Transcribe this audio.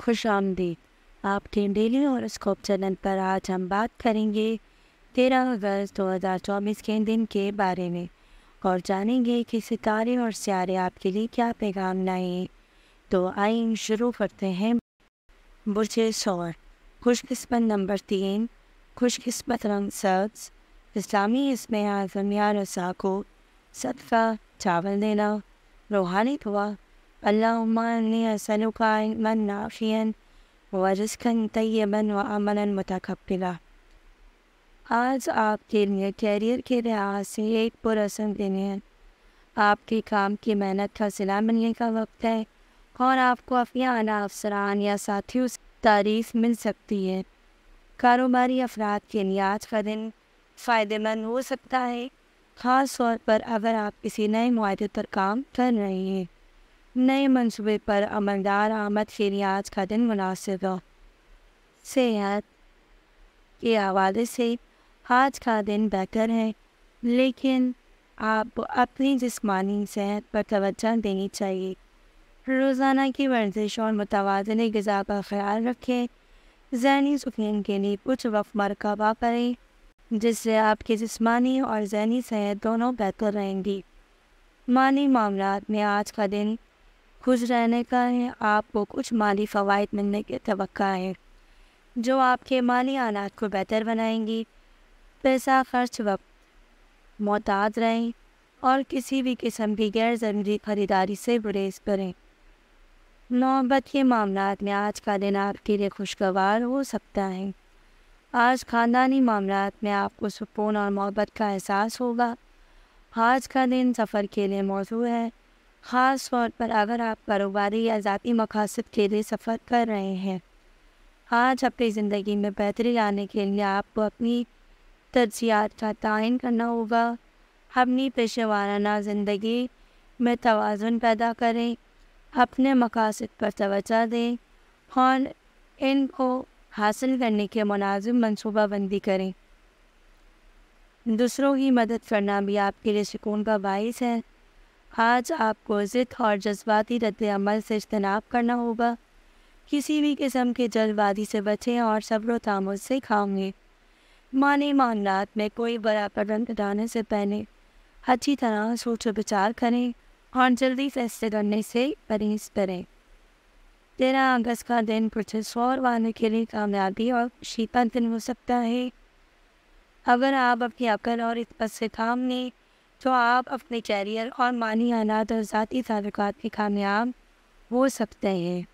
خوش آمدید آپ کے ڈیلی ہاروسکوپ چینل پر آج ہم بات کریں گے 13 اگست 2024 کے دن کے بارے میں اور جانیں گے کہ ستارے اور سیارے آپ کے لیے کیا پیغام لائیں۔ تو آئیں شروع کرتے ہیں۔ برج ثور، خوش قسمت نمبر 3، خوش قسمت رنگ سبز، اسلامی اسم اعظم یا رضا کو صدقہ چاول دینا، روحانی دعا اللہم انی اسألک علما نافعا ورزقا طیبا وعملا متقبلا۔ آج آپ کے لیے کیریئر کے لحاظ سے ایک پراسر دن ہے۔ آپ کے کام کی محنت کا صلہ ملنے کا وقت ہے اور آپ کو اپنے اعلیٰ افسران یا ساتھیوں سے تعریف مل سکتی ہے۔ کاروباری افراد کے لیے آج کا دن فائدہ مند ہو سکتا ہے، خاص طور پر اگر آپ کسی نئے معاہدے پر کام کر رہے ہیں۔ نئے منصوبے پر عملدار آمد کے لیے آج کا دن مناسب ہو۔ صحت کے حوالے سے آج کا دن بہتر ہے، لیکن آپ اپنی جسمانی صحت پر توجہ دینی چاہیے۔ روزانہ کی ورزش اور متوازن غذا کا خیال رکھیں۔ ذہنی سکون کے لیے کچھ وقت مراقبہ کریں، جس سے آپ کی جسمانی اور ذہنی صحت دونوں بہتر رہیں گی۔ مالی معاملات میں آج کا دن خوش رہنے کا ہے۔ آپ کو کچھ مالی فوائد ملنے کی توقع ہے، جو آپ کے مالی حالات کو بہتر بنائیں گی۔ پیسہ خرچ وقت محتاط رہیں اور کسی بھی قسم کی غیر ضروری خریداری سے گریز کریں۔ محبت کے معاملات میں آج کا دن آپ کے لیے خوشگوار ہو سکتا ہے۔ آج خاندانی معاملات میں آپ کو سکون اور محبت کا احساس ہوگا۔ آج کا دن سفر کے لیے موزوں ہے، خاص طور پر اگر آپ کاروباری یا ذاتی مقاصد کے لیے سفر کر رہے ہیں۔ آج اپنی زندگی میں بہتری لانے کے لیے آپ کو اپنی ترجیحات کا تعین کرنا ہوگا۔ اپنی پیشہ ورانہ زندگی میں توازن پیدا کریں، اپنے مقاصد پر توجہ دیں اور ان کو حاصل کرنے کے منظم منصوبہ بندی کریں۔ دوسروں کی مدد کرنا بھی آپ کے لیے سکون کا باعث ہے۔ آج آپ کو ضد اور جذباتی رد عمل سے اجتناب کرنا ہوگا۔ کسی بھی قسم کے جلد بازی سے بچیں اور صبر و تحمل سے کام لیں۔ مالی معاملات میں کوئی بڑا قدم اٹھانے سے پہلے اچھی طرح سوچ و بچار کریں اور جلدی فیصلے کرنے سے پرہیز کریں۔ 13 اگست کا دن برج ثور والوں کے لیے کامیابی اور خوشی کا دن ہو سکتا ہے۔ اگر آپ اپنی عقل اور حکمت سے کام لیں تو آپ اپنے کیریئر اور مالی حالات اور ذاتی تعلقات میں کامیاب ہو سکتے ہیں۔